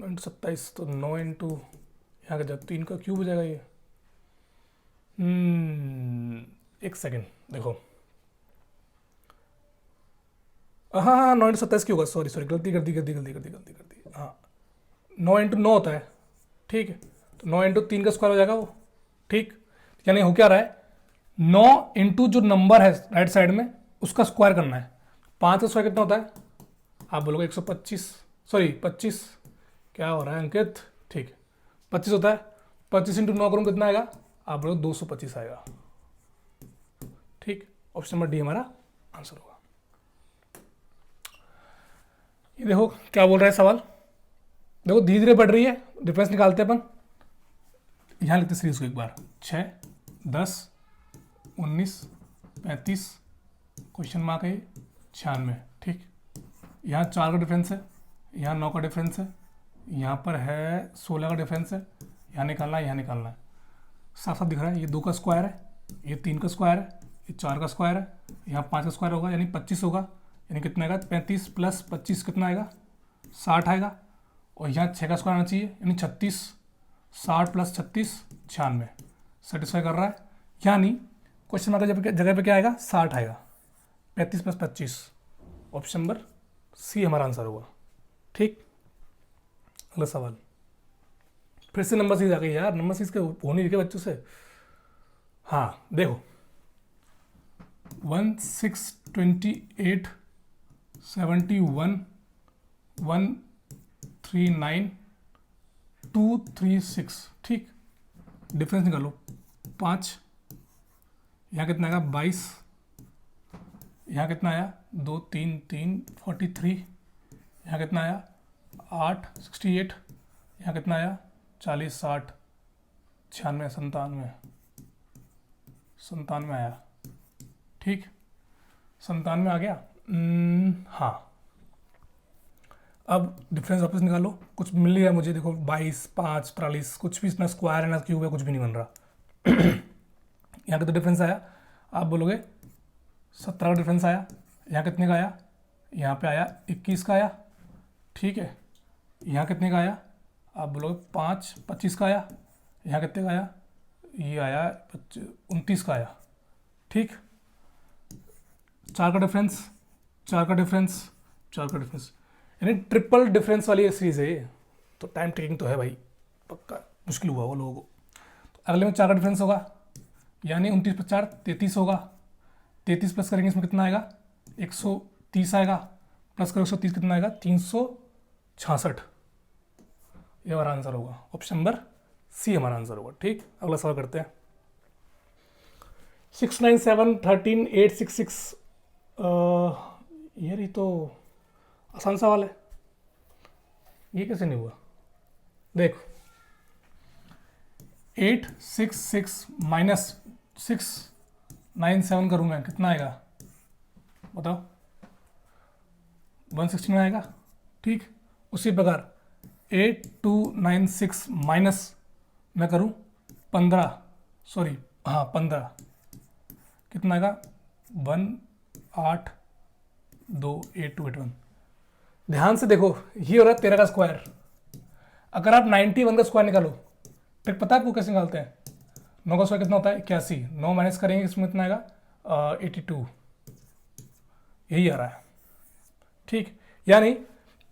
इंटू 27 तो 9 इंटू यहाँ का जब 3 का क्यूब हो जाएगा ये। एक सेकेंड देखो, हाँ 9 इंटू 27 क्यों होगा, सॉरी गलती कर दी। हाँ 9 इंटू 9 होता है, ठीक है। तो 9 इंटू 3 का स्क्वायर हो जाएगा वो, ठीक। यानी हो क्या रहा है 9 इंटू जो नंबर है राइट साइड में उसका स्क्वायर करना है। 5 का स्क्वायर कितना होता है, आप बोलोगे 125, सॉरी 25, क्या हो रहा है अंकित, ठीक है 25 होता है। 25 इंटू 9 करूँ कितना आएगा, आप बोलोगे 225 आएगा, ठीक। ऑप्शन नंबर डी हमारा आंसर होगा। ये देखो क्या बोल रहा है सवाल, देखो धीरे धीरे बढ़ रही है, डिफरेंस निकालते हैं अपन। यहाँ लिखते सीरीज को एक बार, 6 10 19 35, क्वेश्चन मार्क है 96, ठीक। यहाँ 4 का डिफरेंस है, यहाँ 9 का डिफरेंस है, यहाँ पर है 16 का डिफरेंस है। यहाँ निकालना है, यहाँ निकालना है, साफ साफ दिख रहा है। ये 2 का स्क्वायर है, ये 3 का स्क्वायर है, ये 4 का स्क्वायर है, यहाँ 5 का स्क्वायर होगा यानी 25 होगा। यानी कितना आएगा 35 + 25 कितना आएगा 60 आएगा। और यहाँ 6 का स्क्वायर आना चाहिए यानी 36, 60 + 36 96, सेटिस्फाई कर रहा है। यानी क्वेश्चन मार्क जगह पे क्या आएगा 60 आएगा। 35 + 25, ऑप्शन नंबर सी हमारा आंसर होगा, ठीक। अगला सवाल, फिर से नंबर सीरीज आ गई यार, नंबर सीरीज के हो नहीं रखे बच्चों से। हाँ देखो 16 28 71 139 236, ठीक। डिफरेंस निकालो 5, यहाँ कितना आएगा 22, यहाँ कितना आया 2 3 3 43, यहाँ कितना आया 8 68, यहाँ कितना आया 40 60 96 97 97 आया, ठीक, 97 आ गया। हाँ, अब डिफरेंस वापस निकालो, कुछ मिल गया मुझे, देखो 22 5 43, कुछ भी ना स्क्वायर है ना क्यूब है, कुछ भी नहीं बन रहा। यहाँ का तो डिफरेंस आया, आप बोलोगे 17 का डिफरेंस आया। यहाँ कितने का आया? यहाँ पे आया 21 का आया, ठीक है। यहाँ कितने का आया? आप बोलोगे 5 25 का आया। यहाँ कितने का आया? ये आया 29 का आया, ठीक। 4 का डिफरेंस, 4 का डिफरेंस, 4 का डिफरेंस, यानी ट्रिपल डिफरेंस वाली सीरीज है ये, तो टाइम टेकिंग तो है भाई, पक्का मुश्किल हुआ वो लोगों को। तो अगले में 4 का डिफरेंस होगा, यानी 29 + 4 33 होगा। 33 प्लस करेंगे इसमें कितना आएगा? 130 आएगा, प्लस करो 130 कितना आएगा? 366। ये हमारा आंसर होगा, ऑप्शन नंबर सी हमारा आंसर होगा, ठीक। अगला सवाल करते हैं। 697 13 866, यार ये तो आसान सवाल है, ये कैसे नहीं हुआ? देखो 866 माइनस 697 करूँ मैं, कितना आएगा बताओ? 169 आएगा, ठीक। उसी प्रकार 8296 माइनस मैं करूँ 15, सॉरी हाँ 15, कितना आएगा? 18281। ध्यान से देखो, ये हो रहा है 13 का स्क्वायर। अगर आप 91 का स्क्वायर निकालो, फिर पता है आपको कैसे निकालते हैं? 9 का स्क्वायर कितना होता है? 81। 9 माइनस करेंगे इसमें कितना आएगा? 82, यही आ रहा है, ठीक। यानी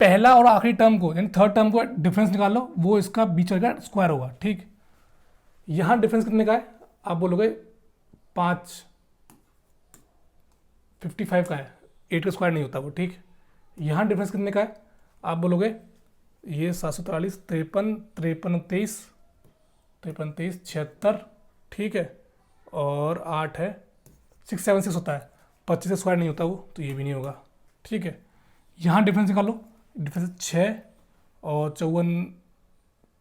पहला और आखिरी टर्म को, यानी थर्ड टर्म को डिफरेंस निकाल लो, वो इसका बीच का स्क्वायर होगा, ठीक। यहाँ डिफरेंस कितने का है? आप बोलोगे 55 का है, 8 का स्क्वायर नहीं होता वो, ठीक। यहाँ डिफरेंस कितने का है? आप बोलोगे ये 743 53 53 23 53 23 76, ठीक है, और 8 है 676 होता है, 25 का स्क्वायर नहीं होता वो, तो ये भी नहीं होगा, ठीक है। यहाँ डिफरेंस निकालो, डिफरेंस 6 और 54,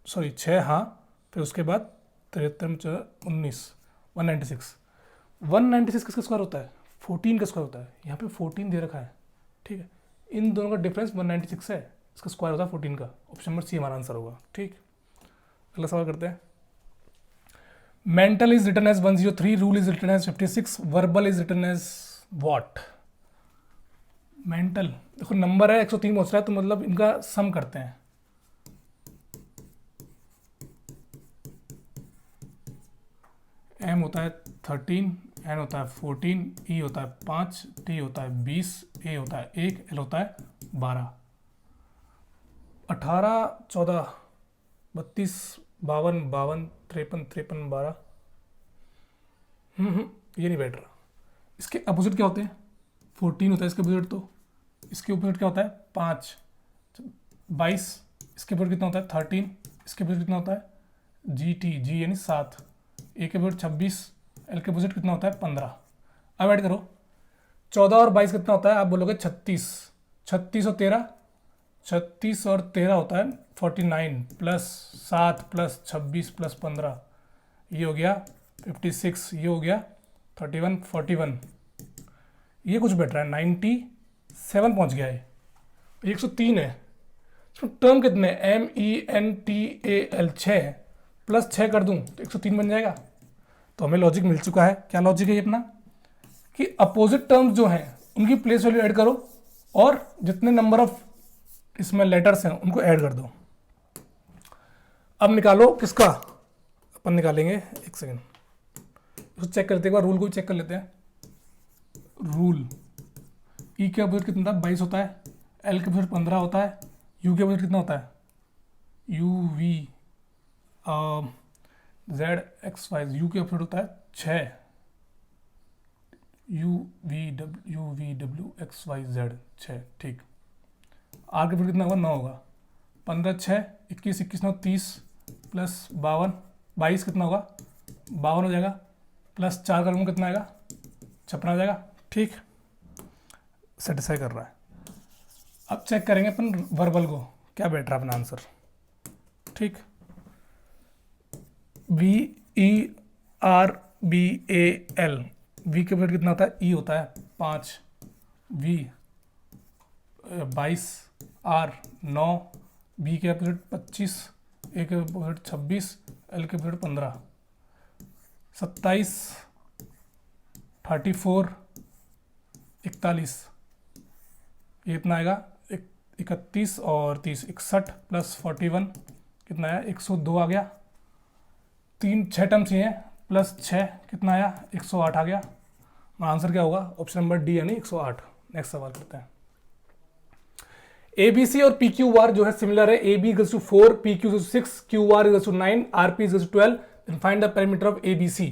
सॉरी 6, हाँ, फिर उसके बाद 73 19, 196। 196 किसका स्क्वायर होता है? 14 का स्क्वायर होता है, यहाँ पे 14 दे रखा है, ठीक है। इन दोनों का डिफरेंस 196 है, इसका स्क्वायर होता है 14 का। ऑप्शन नंबर सी हमारा आंसर होगा, ठीक। अगला सवाल करते हैं। Mental is written as 103, rule is written as 56, verbal is written as what? Mental देखो नंबर है 103 पहुंच रहा है, तो मतलब इनका सम करते हैं। एम होता है 13, एन होता है 14, ई होता है 5, टी होता है 20, ए होता है 1, एल होता है 12। 18 14 32 52 52 53 53 12। ये नहीं बैठ रहा। इसके अपोजिट क्या होते हैं? 14 होता है इसके अपोजिट, तो इसके अपोजिट क्या होता है? 5 22, इसके अपोजिट कितना होता है? 13, इसके अपोजिट कितना होता है? जी टी, जी यानी 7, ए के अपोजिट 26, एल के अपोजिट कितना होता है? 15। अब ऐड करो 14 और 22 कितना होता है? आप बोलोगे 36, 36 और 13, 36 और 13 होता है 49, प्लस 7 प्लस 26 प्लस 15, ये हो गया 56, ये हो गया 31 41। ये कुछ बैठ रहा है 97 पहुंच गया है, 103 है। इसमें टर्म कितने? MENTAL 6 प्लस 6 कर दूं तो 103 बन जाएगा। तो हमें लॉजिक मिल चुका है। क्या लॉजिक है ये अपना? कि अपोजिट टर्म्स जो हैं उनकी प्लेस वैल्यू ऐड करो और जितने नंबर ऑफ इसमें लेटर्स हैं उनको ऐड कर दो। अब निकालो किसका? अपन निकालेंगे, एक सेकेंड उसको चेक करते हैं, एक बार रूल को भी चेक कर लेते हैं। रूल ई के अपोजिट कितना होता है? 22 होता है, एल के अपोजिट 15 होता है, यू के अपोजिट कितना होता है? UV ZXY, यू के अपोजिट होता है 6, UVWXYZ 6, ठीक। आर के अपोजिट कितना होगा? 9 होगा। 15 6 21 21 9 30 प्लस 52 22 कितना होगा? 52 हो जाएगा, प्लस 4 करूँगा कितना आएगा? 56 आ जाएगा, ठीक। सेटिस्फाई कर रहा है। अब चेक करेंगे अपन वर्बल को, क्या बैठ रहा है अपना आंसर, ठीक। V E R B A L, V का पीरियड कितना होता है, ई होता है 5, वी 22, आर 9, बी के पीरियड 25, ए के पीरियड 26, एल के पीरियड 15, 27, 34, 41, ये कितना आएगा 31 और 30, 61 प्लस 41 कितना आया 102 आ गया। 6 टर्म्स ये हैं प्लस 6 कितना आया 108 आ गया। हमारा आंसर क्या होगा, ऑप्शन नंबर डी यानी 108। नेक्स्ट सवाल करते हैं। ए बी सी और पी क्यू आर जो है सिमिलर है। A B equals to 4, P Q 6, Q R equals to 9, R P equals to 12, then find the perimeter of A B C.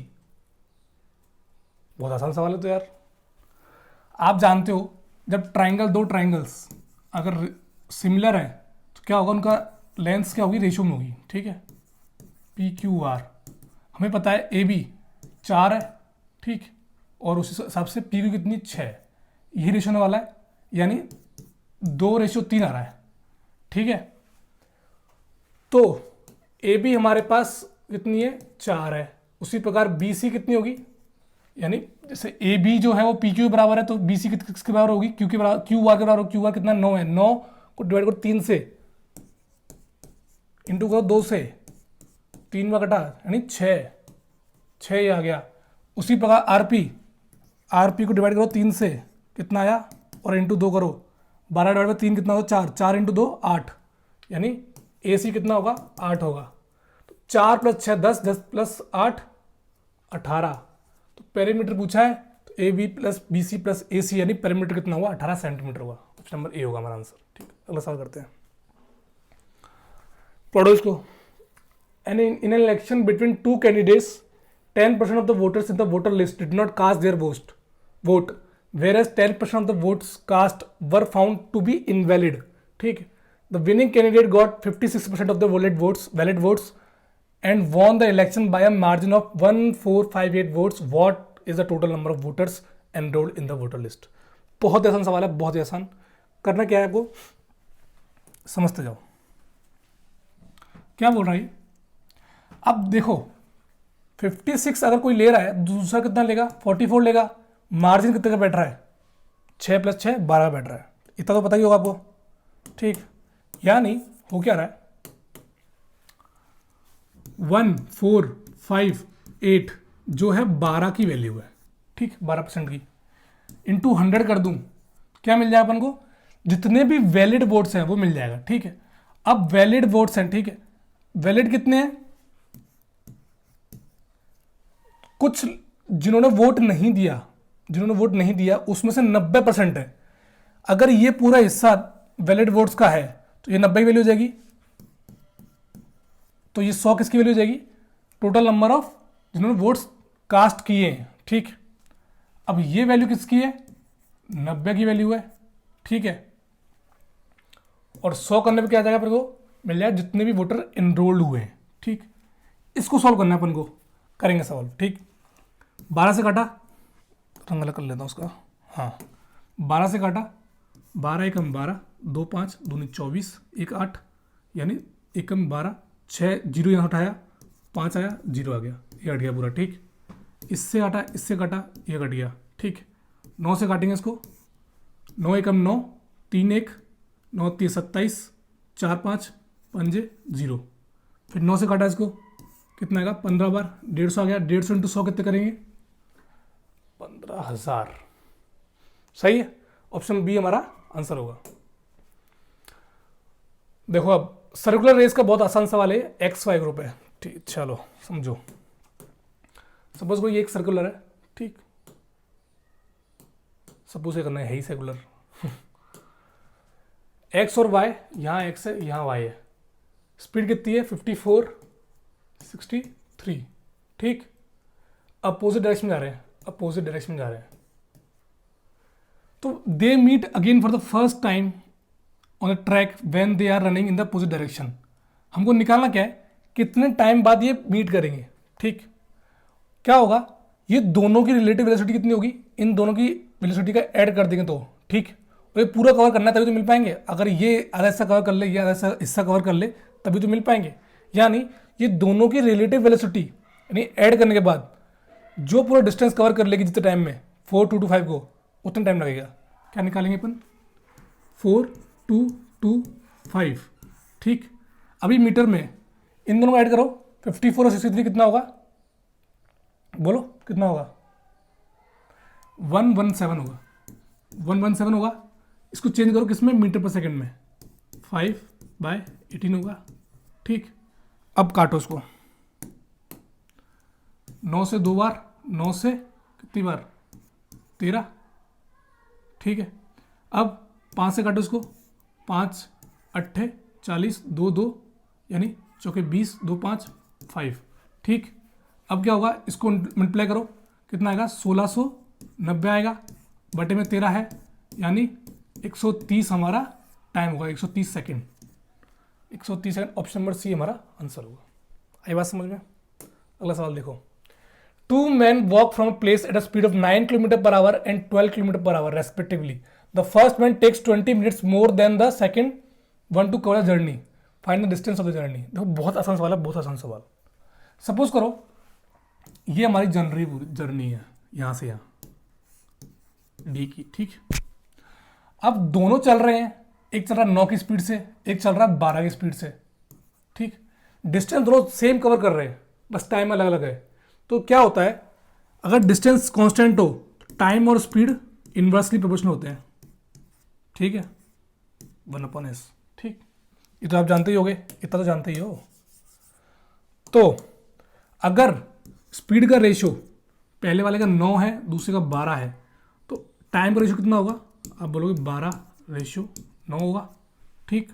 बहुत आसान सवाल है तो यार। आप जानते हो जब दो ट्राइंगल्स अगर सिमिलर है तो क्या होगा, उनका लेंथ क्या होगी, रेशियो में होगी। ठीक है, पी क्यू आर हमें पता है ए बी 4 है, ठीक, और उस हिसाब से पी क्यू कितनी 6, यही रेशियो होने वाला है, यानी 2:3 आ रहा है। ठीक है, तो ए बी हमारे पास कितनी है 4 है, उसी प्रकार बी सी कितनी होगी, यानी जैसे ए बी जो है वो पी क्यू के बराबर है तो बी सी किसके बराबर होगी, क्यू के बराबर, क्यू आर के बराबर। क्यू आर कितना 9 है, 9 को डिवाइड करो 3 से, इंटू करो 2 से, 3 में कटा यानी 6 ये आ गया। उसी प्रकार आर पी को डिवाइड करो 3 से, कितना आया, और इंटू 2 करो, 12 डिवाइड 3 कितना होगा 4, 4 इंटू 2 8, यानी ए सी कितना होगा 8 होगा। तो 4 प्लस 6 10, 10 प्लस 8 18। तो पेरीमीटर पूछा है तो A B plus B C plus A C यानी पेरीमीटर कितना हुआ 18 सेंटीमीटर हुआ। ऑप्शन नंबर ए होगा हमारा आंसर। ठीक, अगला सवाल करते हैं, पढ़ो इसको। And in an election between 2 candidates 10% of the voters in the voter list did not cast their vote whereas 10% of the votes cast were found to be invalid. ठीक, the winning candidate got 56% of the valid votes and won the election by a margin of 1458 votes. What is the total number of voters enrolled in the voter list? बहुत आसान सवाल है, बहुत ही आसान। करना क्या है आपको, समझते जाओ क्या बोल रहा है। अब देखो 56 अगर कोई ले रहा है, दूसरा कितना लेगा 44 लेगा, मार्जिन कितने का बैठ रहा है 6 प्लस 6 12 बैठ रहा है, इतना तो पता ही होगा आपको। ठीक, यानी हो क्या रहा है 1 4 5 8 जो है 12 की वैल्यू है। ठीक, 12% की इंटू 100 कर दूं, क्या मिल जाएगा अपन को, जितने भी वैलिड वोट्स हैं वो मिल जाएगा। ठीक है, अब वैलिड वोट्स हैं, ठीक है, वैलिड कितने हैं, कुछ जिन्होंने वोट नहीं दिया उसमें से 90% है। अगर ये पूरा हिस्सा वैलिड वोट्स का है तो ये 90 की वैल्यू हो जाएगी, तो ये 100 किसकी वैल्यू हो जाएगी, टोटल नंबर ऑफ जिन्होंने वोट्स कास्ट किए हैं। ठीक, अब ये वैल्यू किसकी है 90 की वैल्यू है। ठीक है, और 100 करने पे क्या आ जाएगा अपन को, मिल जाएगा जितने भी वोटर एनरोल्ड हुए हैं। ठीक, इसको सॉल्व करना है अपन को, करेंगे सॉल्व। ठीक, 12 से काटा, रंग अलग कर लेता हूँ उसका, हाँ 12 से काटा, 12 एकम 12, 2 5 दूनी 24, 1 8, यानी एकम 12, 6 जीरो यहाँ उठाया 5 आया 0 आ गया, ये हट गया पूरा। ठीक, इससे काटा, इससे काटा, ये कट गया। ठीक, 9 से काटेंगे इसको, 9 एकम 9, 3 1, 9 3 27, 4 5 5 0, फिर 9 से काटा इसको, कितना आएगा 15 बार 150 आ गया, 150 इंटू 100 कितने करेंगे 15,000। सही है, ऑप्शन बी हमारा आंसर होगा। देखो अब सर्कुलर रेस का बहुत आसान सवाल है, एक्स वाई ग्रुप है। ठीक, चलो समझो, सपोज कोई एक सर्कुलर है, ठीक, सपोज ये करना है ही सर्कुलर एक्स और वाई, यहाँ एक्स है यहाँ वाई है, स्पीड कितनी है 54 63। ठीक, अपोजिट डायरेक्शन में जा रहे हैं, तो they meet again for the first time on the track when they are running in the opposite direction. हमको निकालना क्या है, कितने टाइम बाद ये मीट करेंगे। ठीक, क्या होगा, ये दोनों की रिलेटिव वेलोसिटी कितनी होगी, इन दोनों की वेलोसिटी का ऐड कर देंगे तो। ठीक, और ये पूरा कवर करना है तभी तो मिल पाएंगे। अगर ये आधा हिस्सा कवर कर ले, ये आधा हिस्सा कवर कर ले, तभी तो मिल पाएंगे। यानी ये दोनों की रिलेटिव वेलोसिटी यानी ऐड करने के बाद जो पूरा डिस्टेंस कवर कर लेगी जितने टाइम में 4225 को, उतना टाइम लगेगा। क्या निकालेंगे अपन? 4225, ठीक। अभी मीटर में इन दोनों को ऐड करो, 54 और 63 कितना होगा? बोलो कितना होगा? 117 होगा, 117 होगा। इसको चेंज करो किसमें? मीटर पर सेकंड में, 5/18 होगा, ठीक। अब काटो इसको, 9 से 2 बार, 9 से कितनी बार? 13, ठीक है। अब 5 से काटो इसको, 5 8 40, 2 2 यानी चौके 20, 2 5 5, ठीक। अब क्या होगा? इसको मल्टीप्लाई करो, कितना आएगा? 1690 आएगा, बटे में 13 है, यानी 130 हमारा टाइम होगा, 130 second, 130 second. Option number C हमारा आंसर होगा। आई बात समझ में? अगला सवाल देखो। 2 men walk from a place at a speed of 9 km/h and 12 km/h respectively. The first man takes 20 minutes more than the second one to cover the journey. Find the distance of the journey. देखो बहुत आसान सवाल है, बहुत आसान सवाल। Suppose करो ये हमारी जर्नी है यहाँ से यहाँ डी की, ठीक। अब दोनों चल रहे हैं, एक चल रहा है 9 की स्पीड से, एक चल रहा है 12 की स्पीड से, ठीक। डिस्टेंस दोनों सेम कवर कर रहे हैं, बस टाइम अलग अलग है। तो क्या होता है, अगर डिस्टेंस कांस्टेंट हो तो टाइम और स्पीड इनवर्सली प्रोपोर्शनल होते हैं, ठीक है, 1/s, ठीक। ये तो आप जानते ही होगे, इतना तो जानते ही हो। तो अगर स्पीड का रेशियो पहले वाले का 9 है, दूसरे का 12 है, तो टाइम का रेशियो कितना होगा? आप बोलोगे 12/9 होगा, ठीक।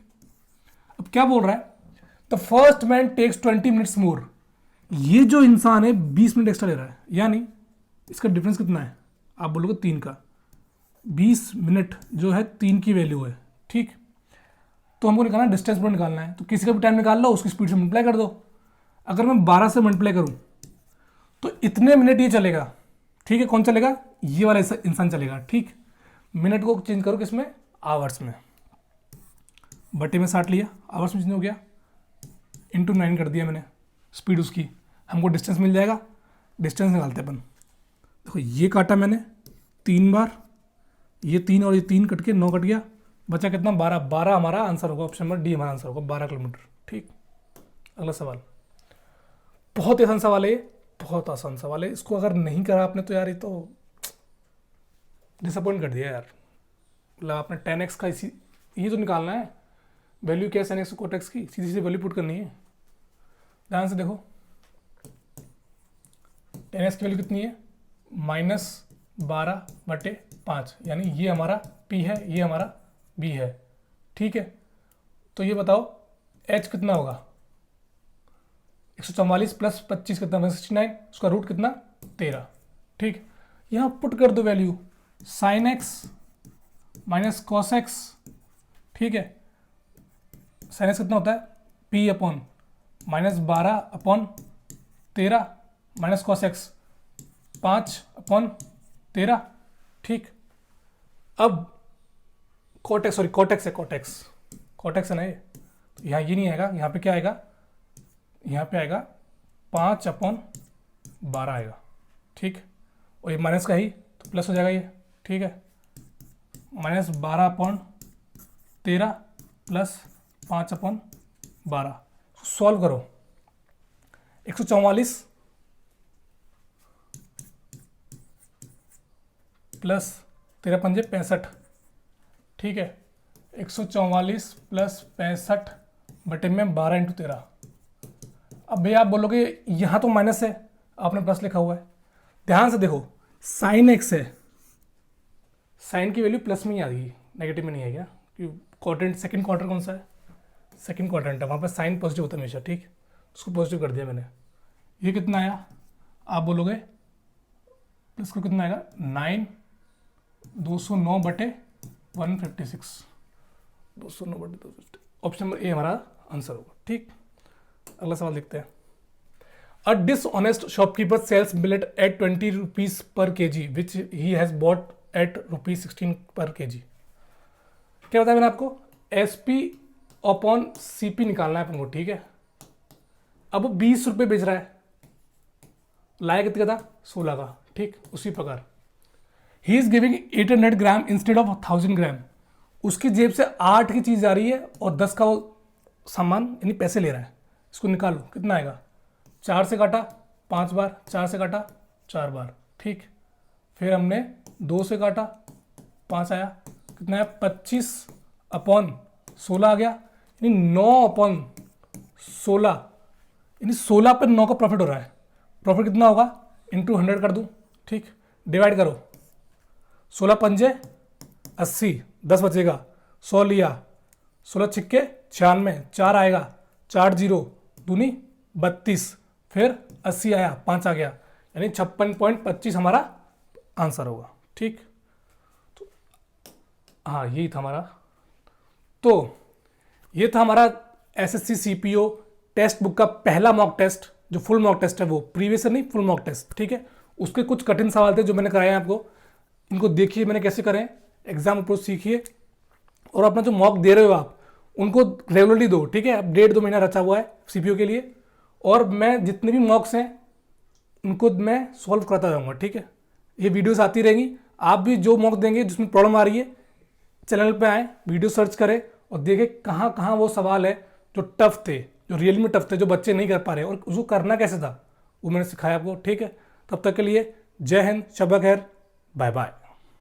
अब क्या बोल रहा है? The first man takes 20 minutes more. ये जो इंसान है 20 मिनट एक्स्ट्रा ले रहा है, यानी इसका डिफरेंस कितना है? आप बोलोगे 3 का। 20 मिनट जो है 3 की वैल्यू है, ठीक। तो हमको निकालना डिस्टेंस पर निकालना है, तो किसी का भी टाइम निकाल लो, उसकी स्पीड से मल्टीप्लाई कर दो। अगर मैं 12 से मल्टीप्लाई करूं तो इतने मिनट ये चलेगा, ठीक है। कौन चलेगा? ये वाला इंसान चलेगा, ठीक। मिनट को चेंज करो किसमें? आवर्स में, बटे में 60 लिया, आवर्स में चेंज हो गया, इंटू 9 कर दिया मैंने स्पीड उसकी, हमको डिस्टेंस मिल जाएगा। डिस्टेंस निकालते अपन। देखो ये काटा मैंने 3 बार, ये 3 और ये 3 कट के 9 कट गया, बचा कितना? 12। 12 हमारा आंसर होगा, ऑप्शन नंबर डी हमारा आंसर होगा, 12 किलोमीटर, ठीक। अगला सवाल बहुत आसान सवाल है, बहुत आसान सवाल है। इसको अगर नहीं करा आपने तो यार ये तो डिसअपॉइंट कर दिया यार। मतलब आपने 10x का इसी ये तो निकालना है वैल्यू, क्या sin x कोट x की सीधी सीधी वैल्यू पुट करनी है। ध्यान से देखो 10x की वैल्यू कितनी है? -12/5, यानी ये हमारा p है, ये हमारा b है, ठीक है। तो ये बताओ h कितना होगा? 144 + 25 कितना? 69, उसका रूट कितना? 13, ठीक। यहाँ पुट कर दो value, sin x minus cos x, ठीक है। sin x कितना होता है? p/, -12/13 माइनस cos x 5/13, ठीक। अब cot x है ना ये, तो यहाँ ये नहीं आएगा, यहाँ पे क्या आएगा? यहाँ पे आएगा 5/12 आएगा, ठीक। और ये माइनस का ही तो प्लस हो जाएगा ये, ठीक है। -12/13 प्लस 5/12, सॉल्व करो। 144 प्लस 13 पंजे 65, ठीक है। 144 प्लस 65 बटे में 12 × 13। अब भैया आप बोलोगे यहाँ तो माइनस है, आपने प्लस लिखा हुआ है। ध्यान से देखो sin x है, साइन की वैल्यू प्लस में ही आ गई, नेगेटिव में नहीं है क्या? क्योंकि क्वाड्रेंट सेकंड क्वार्टर कौन सा है? सेकंड क्वाड्रेंट है, वहाँ पर साइन पॉजिटिव होता है हमेशा, ठीक। उसको पॉजिटिव कर दिया मैंने। ये कितना आया? आप बोलोगे प्लस को कितना आएगा? 209/156, 209/250। ऑप्शन नंबर ए हमारा आंसर होगा, ठीक। अगला सवाल देखते हैं। A dishonest shopkeeper sells millet at 20 rupees per kg which he has bought at ₹16 per kg। क्या बताया मैंने आपको? SP/CP निकालना है अपन को, ठीक है। अब वो 20 रुपये बेच रहा है, लाया कितने का था, 16 का। ठीक, उसी प्रकार he is giving 800 gram instead of 1000 ग्राम। उसकी जेब से 8 की चीज़ जा रही है और 10 का वो सामान यानी पैसे ले रहा है। इसको निकालो, कितना आएगा, 4 से काटा 5 बार, 4 से काटा 4 बार। ठीक, फिर हमने 2 से काटा 5 आया, कितना है, 25/16 आ गया, यानी 9/16, यानी 16 पर 9 का प्रॉफिट हो रहा है। प्रॉफिट कितना होगा, इंटू 100 कर दूँ। ठीक, डिवाइड करो, 16 पंजे 80, 10 बचेगा, 100 लिया, 16 छिक्के 96, 4 आएगा, 4 जीरो दूनी 32, फिर 80 आया, 5 आ गया, यानी 56.25 हमारा आंसर होगा। ठीक, तो हाँ यही था हमारा। तो ये था हमारा एसएससी सीपीओ टेक्स्ट बुक का पहला मॉक टेस्ट, जो फुल मॉक टेस्ट है, वो प्रीवियस नहीं, फुल मॉक टेस्ट। ठीक है, उसके कुछ कठिन सवाल थे जो मैंने कराए हैं आपको, इनको देखिए मैंने कैसे करें, एग्जाम अप्रोच सीखिए, और अपना जो मॉक दे रहे हो आप उनको रेगुलरली दो। ठीक है, अब 1.5-2 महीना रचा हुआ है सीपीओ के लिए, और मैं जितने भी मॉक्स हैं उनको मैं सॉल्व करता जाऊँगा। ठीक है, ये वीडियोस आती रहेंगी, आप भी जो मॉक देंगे जिसमें प्रॉब्लम आ रही है, चैनल पे आए, वीडियो सर्च करें और देखें कहाँ कहाँ वो सवाल है जो टफ थे, जो रियल में टफ थे, जो बच्चे नहीं कर पा रहे, और उसको करना कैसे था वो मैंने सिखाया आपको। ठीक है, तब तक के लिए जय हिंद, शब खैर, बाय बाय।